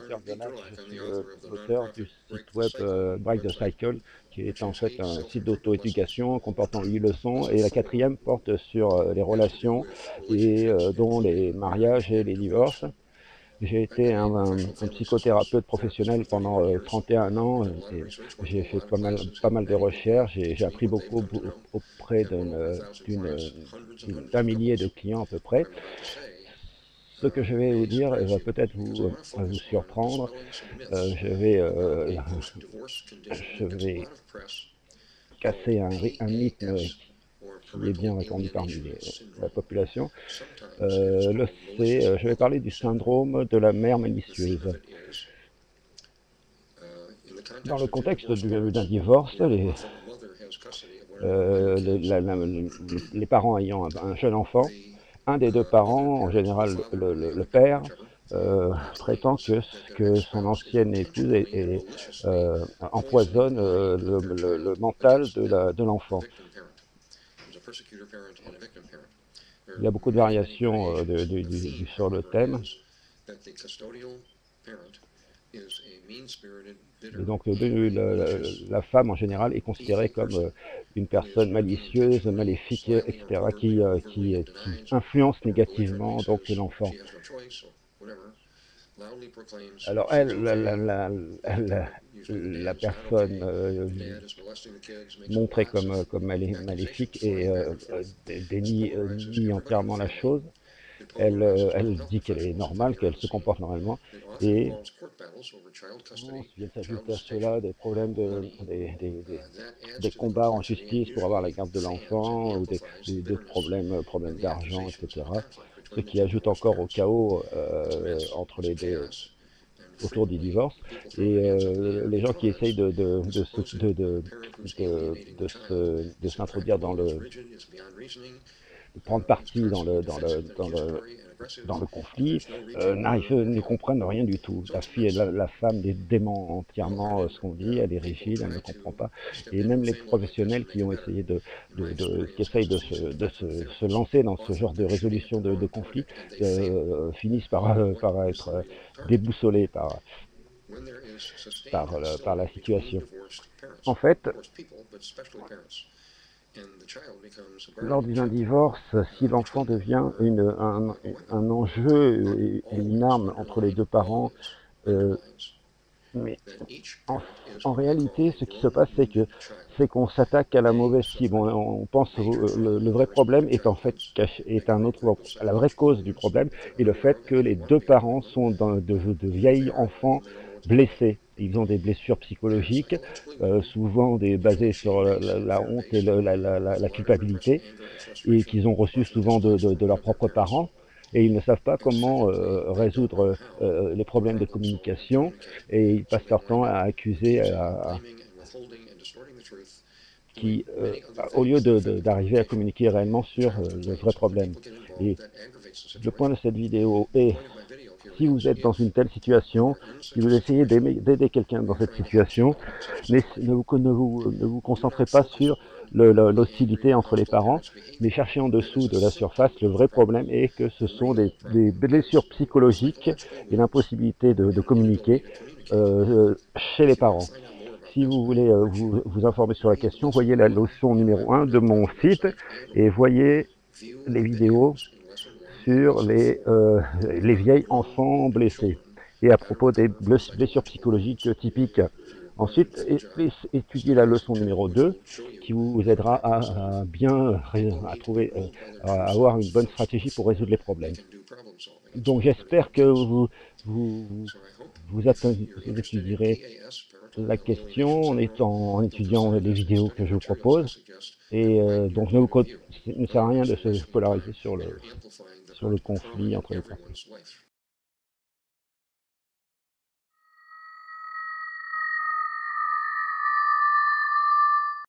Peter Jonas, je suis l'auteur du site web Break the Cycle, qui est en fait un site d'auto-éducation comportant 8 leçons, et la quatrième porte sur les relations, et dont les mariages et les divorces. J'ai été un psychothérapeute professionnel pendant 31 ans, et j'ai fait pas mal de recherches, j'ai appris beaucoup auprès d'un millier de clients à peu près. Ce que je vais vous dire va peut-être vous surprendre. Je vais casser un mythe qui est bien répandu parmi la population. Je vais parler du syndrome de la mère malicieuse. Dans le contexte d'un divorce, les parents ayant un jeune enfant, un des deux parents, en général le père, prétend que son ancienne épouse empoisonne le mental de l'enfant. Il y a beaucoup de variations sur le thème. Et donc la femme en général est considérée comme une personne malicieuse, maléfique, etc., qui influence négativement donc l'enfant. Alors elle, la personne montrée comme maléfique et nie entièrement la chose. Elle dit qu'elle est normale, qu'elle se comporte normalement, et s'ajoutent à cela des problèmes des combats en justice pour avoir la garde de l'enfant, ou d'autres problèmes d'argent, etc. Ce qui ajoute encore au chaos autour du divorce. Et les gens qui essayent de s'introduire de prendre parti dans le conflit, ne comprennent rien du tout. La femme dément entièrement ce qu'on dit, elle est rigide, elle ne comprend pas. Et même les professionnels qui ont essayé qui essayent de se lancer dans ce genre de résolution de conflits finissent par être déboussolés par la situation. En fait, lors d'un divorce, si l'enfant devient un enjeu et une arme entre les deux parents, mais en réalité, ce qui se passe, c'est qu'on s'attaque à la mauvaise cible. On pense le vrai problème est en fait la vraie cause du problème est le fait que les deux parents sont de vieilles enfants blessés. Ils ont des blessures psychologiques, souvent basées sur la honte et la culpabilité, et qu'ils ont reçues souvent de leurs propres parents. Et ils ne savent pas comment résoudre les problèmes de communication, et ils passent leur temps à accuser, au lieu d'arriver à communiquer réellement sur le vrai problème. Et le point de cette vidéo est, si vous êtes dans une telle situation, si vous essayez d'aider quelqu'un dans cette situation, mais ne vous concentrez pas sur l'hostilité entre les parents, mais cherchez en dessous de la surface. Le vrai problème est que ce sont des blessures psychologiques et l'impossibilité de communiquer chez les parents. Si vous voulez vous informer sur la question, voyez la leçon numéro 1 de mon site, et voyez les vidéos sur les vieilles enfants blessés, et à propos des blessures psychologiques typiques. Ensuite, étudiez la leçon numéro 2, qui vous aidera à avoir une bonne stratégie pour résoudre les problèmes. Donc j'espère que vous étudierez la question en étudiant les vidéos que je vous propose. Et donc ne sert à rien de se polariser sur le conflit entre les parties.